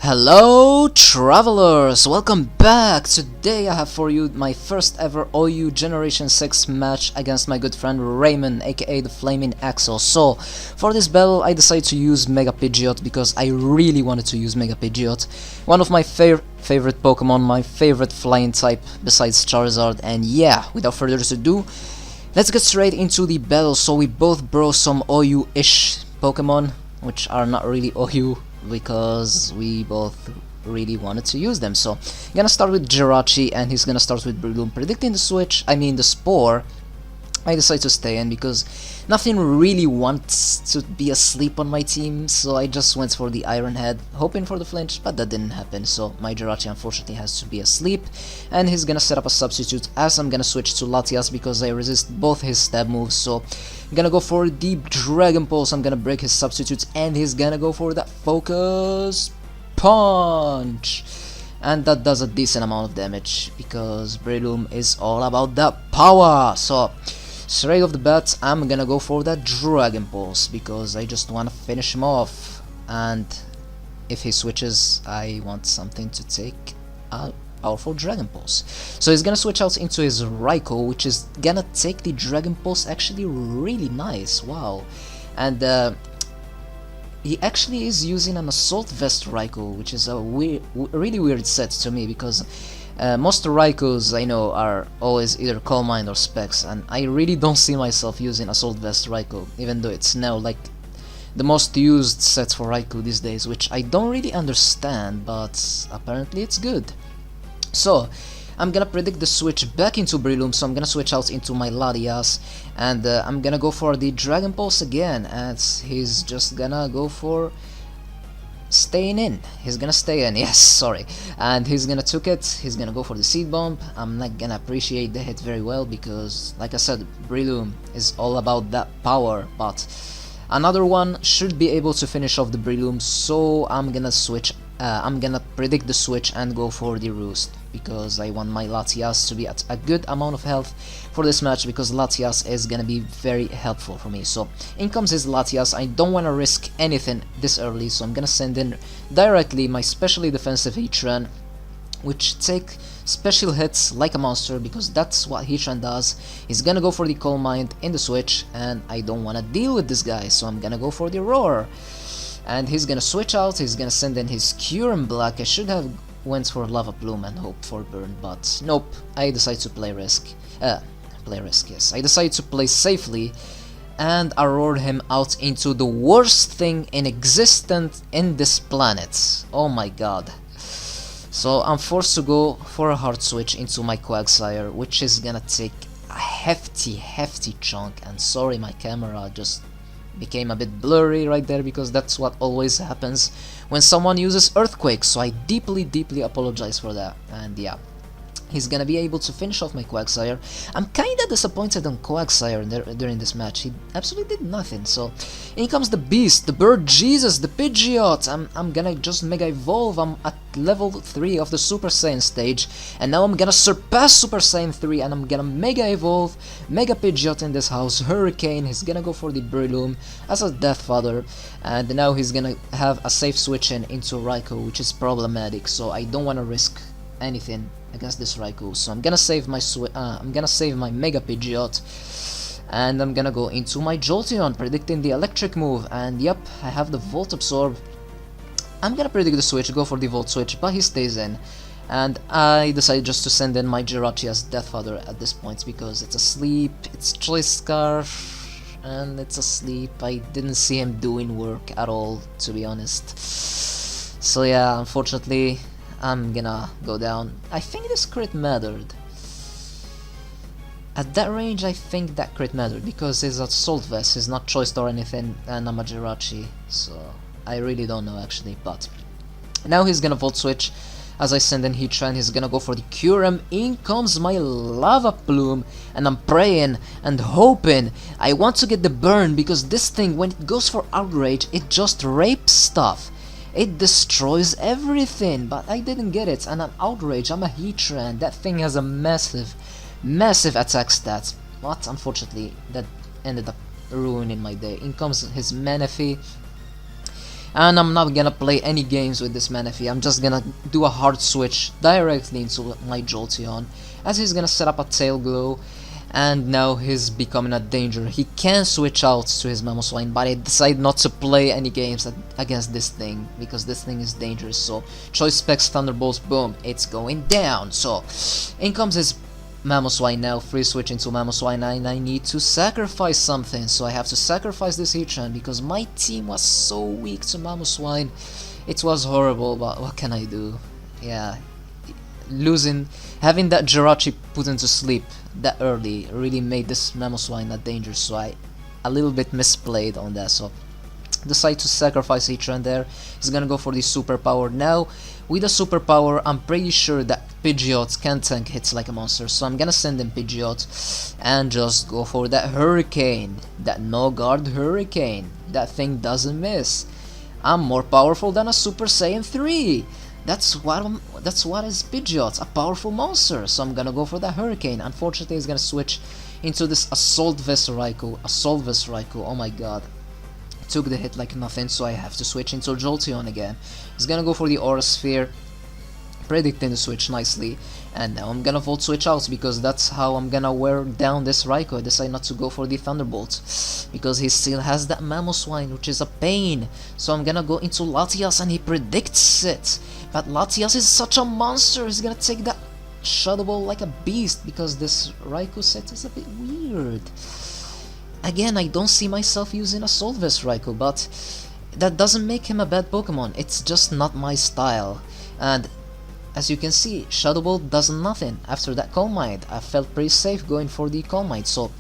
Hello travelers, welcome back. Today I have for you my first ever OU Generation 6 match against my good friend Raymon, aka the FlamingAxel. So for this battle I decided to use Mega Pidgeot because I really wanted to use Mega Pidgeot, one of my favorite Pokemon, my favorite flying type besides Charizard. And yeah, without further ado, let's get straight into the battle. So we both brought some OU-ish Pokemon, which are not really OU because we both really wanted to use them. So I'm gonna start with Jirachi and he's gonna start with Breloom. Predicting the switch, the Spore, I decided to stay in because nothing really wants to be asleep on my team, so I just went for the Iron Head, hoping for the flinch, but that didn't happen. So my Jirachi unfortunately has to be asleep, and he's gonna set up a substitute as I'm gonna switch to Latias because I resist both his stab moves. So I'm gonna go for the Dragon Pulse, I'm gonna break his substitutes, and he's gonna go for that Focus Punch. And that does a decent amount of damage because Breloom is all about that power. So straight off the bat, I'm gonna go for that Dragon Pulse because I just wanna finish him off. And if he switches, I want something to take a powerful Dragon Pulse. So he's gonna switch out into his Raikou, which is gonna take the Dragon Pulse. Actually really nice, wow. And he actually is using an Assault Vest Raikou, which is a really weird set to me because most Raikous I know are always either Calm Mind or Specs, and I really don't see myself using Assault Vest Raikou, even though it's now like the most used set for Raikou these days, which I don't really understand, but apparently it's good. So I'm gonna predict the switch back into Breloom, so I'm gonna switch out into my Latias, and I'm gonna go for the Dragon Pulse again, as he's just gonna go for staying in. He's gonna stay in, yes, sorry. And he's gonna took it, he's gonna go for the Seed Bomb. I'm not gonna appreciate the hit very well because, like I said, Breloom is all about that power, but another one should be able to finish off the Breloom, so I'm gonna switch. I'm gonna predict the switch and go for the Roost because I want my Latias to be at a good amount of health for this match because Latias is gonna be very helpful for me. So in comes his Latias. I don't want to risk anything this early, so I'm gonna send in directly my specially defensive Heatran, which take special hits like a monster because that's what Heatran does. He's gonna go for the Calm Mind in the switch, and I don't want to deal with this guy, so I'm gonna go for the Roar. And he's gonna switch out, he's gonna send in his Kyurem Black. I should have went for Lava Plume and hoped for Burn, but nope, I decided to play risk. Yes. I decided to play safely, and I roared him out into the worst thing in existence in this planet. Oh my god. So I'm forced to go for a hard switch into my Quagsire, which is gonna take a hefty chunk, and sorry my camera just became a bit blurry right there because that's what always happens when someone uses Earthquake, so I deeply apologize for that. And yeah, he's gonna be able to finish off my Quagsire. I'm kinda disappointed on Quagsire during this match. He absolutely did nothing. So in comes the Beast, the Bird Jesus, the Pidgeot. I'm gonna just Mega Evolve. I'm at level 3 of the Super Saiyan stage, and now I'm gonna surpass Super Saiyan 3, and I'm gonna Mega Evolve Mega Pidgeot in this house. Hurricane, he's gonna go for the Breloom as a Death Father, and now he's gonna have a safe switch into Raikou, which is problematic, so I don't want to risk anything against this Raikou. So I'm gonna save my Mega Pidgeot, and I'm gonna go into my Jolteon, predicting the electric move, and yep, I have the Volt Absorb. I'm gonna predict the switch, go for the Volt Switch, but he stays in, and I decided just to send in my Jirachi as Death Father at this point because it's asleep, it's Choice Scarf, and it's asleep. I didn't see him doing work at all, to be honest. So yeah, unfortunately, I'm gonna go down. I think this crit mattered. At that range, I think that crit mattered because he's Assault Vest, he's not choiced or anything, and I'm a Jirachi, so I really don't know actually. But now he's gonna Volt Switch as I send in Heatran. He's gonna go for the Kyurem. In comes my Lava Plume, and I'm praying and hoping. I want to get the burn because this thing, when it goes for Outrage, it just rapes stuff. It destroys everything, but I didn't get it, and I'm Outrage, I'm a Heatran. That thing has a massive attack stats, but unfortunately that ended up ruining my day. In comes his Manaphy. and I'm not gonna play any games with this Manaphy. I'm just gonna do a hard switch directly into my Jolteon, as he's gonna set up a Tail Glow, and now he's becoming a danger. He can switch out to his Mamoswine, but I decide not to play any games against this thing, because this thing is dangerous. So Choice Specs Thunderbolts, boom, it's going down. So in comes his Mamoswine now, free switch into Mamoswine, and I need to sacrifice something. So I have to sacrifice this Heatran because my team was so weak to Mamoswine. It was horrible, but what can I do? Yeah, having that Jirachi put into sleep that early really made this Mamoswine a danger, so I a little bit misplayed on that, so decide to sacrifice Heatran there. He's gonna go for the superpower. Now with the superpower I'm pretty sure that Pidgeot can tank hits like a monster, so I'm gonna send in Pidgeot and just go for that Hurricane, that no guard Hurricane. That thing doesn't miss. I'm more powerful than a Super Saiyan 3. That's what is Pidgeot, a powerful monster. So I'm gonna go for that Hurricane. Unfortunately, he's gonna switch into this Assault Vest Raikou. Oh my god. Took the hit like nothing, so I have to switch into Jolteon again. He's gonna go for the Aura Sphere, predicting the switch nicely, and now I'm gonna Volt Switch out because that's how I'm gonna wear down this Raikou. I decide not to go for the Thunderbolt because he still has that Mamoswine, which is a pain. So I'm gonna go into Latias and he predicts it, but Latias is such a monster. He's gonna take that Shadow Ball like a beast because this Raikou set is a bit weird. Again, I don't see myself using Assault Vest Raikou, but that doesn't make him a bad Pokemon. It's just not my style. And as you can see, Shadow Ball does nothing after that Calm Mind. I felt pretty safe going for the Calm Mind, so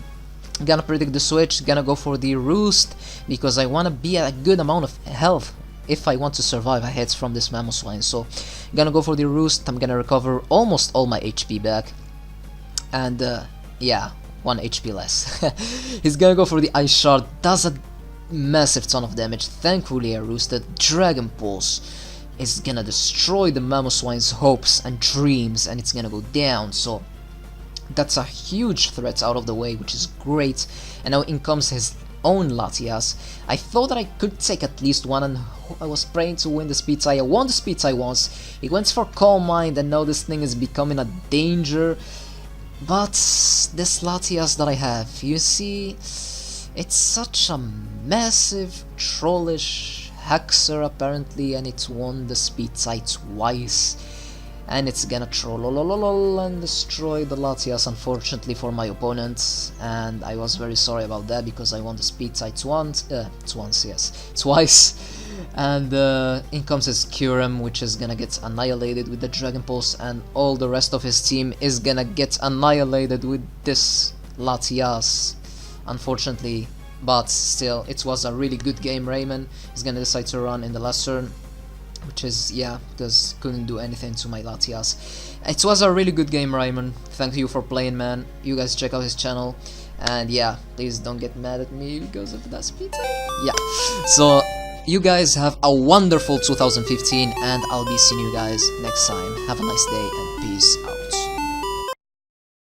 I'm gonna predict the switch, gonna go for the Roost because I wanna be at a good amount of health if I want to survive a hit from this Mamoswine. So I'm gonna go for the Roost. I'm gonna recover almost all my HP back, and yeah, 1 HP less. He's gonna go for the Ice Shard, does a massive ton of damage. Thankfully I roosted. Dragon Pulse is gonna destroy the Mamoswine's hopes and dreams, and it's gonna go down, so that's a huge threat out of the way, which is great. And now in comes his own Latias. I thought that I could take at least one, and I was praying to win the speed tie. I won the speed tie once. He went for Calm Mind, and now this thing is becoming a danger. But this Latias that I have, you see, it's such a massive, trollish Haxer apparently, and it won the speed tie twice. And it's gonna troll and destroy the Latias, unfortunately for my opponent. And I was very sorry about that because I won the speed tie twice. And in comes his Kyurem, which is gonna get annihilated with the Dragon Pulse, and all the rest of his team is gonna get annihilated with this Latias, unfortunately. But still, it was a really good game. Raymon is gonna decide to run in the last turn, which is, yeah, because couldn't do anything to my Latias. It was a really good game, Raymon. Thank you for playing, man. You guys check out his channel, and yeah, please don't get mad at me because of that speed tie. Yeah, so you guys have a wonderful 2015, and I'll be seeing you guys next time. Have a nice day, and peace out.